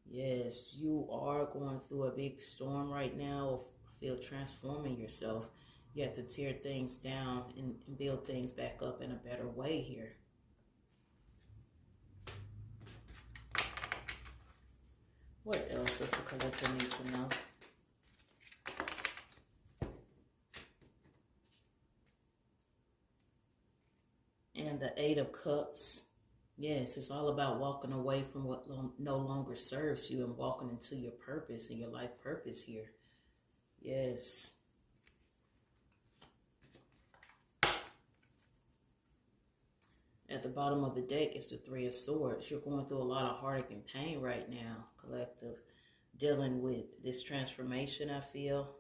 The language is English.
Yes, you are going through a big storm right now. I feel transforming yourself. You have to tear things down and build things back up in a better way here. What else does the collector need to know? And the Eight of Cups. Yes, it's all about walking away from what no longer serves you and walking into your purpose and your life purpose here. Yes. At the bottom of the deck is the Three of Swords. You're going through a lot of heartache and pain right now, collective. Dealing with this transformation, I feel.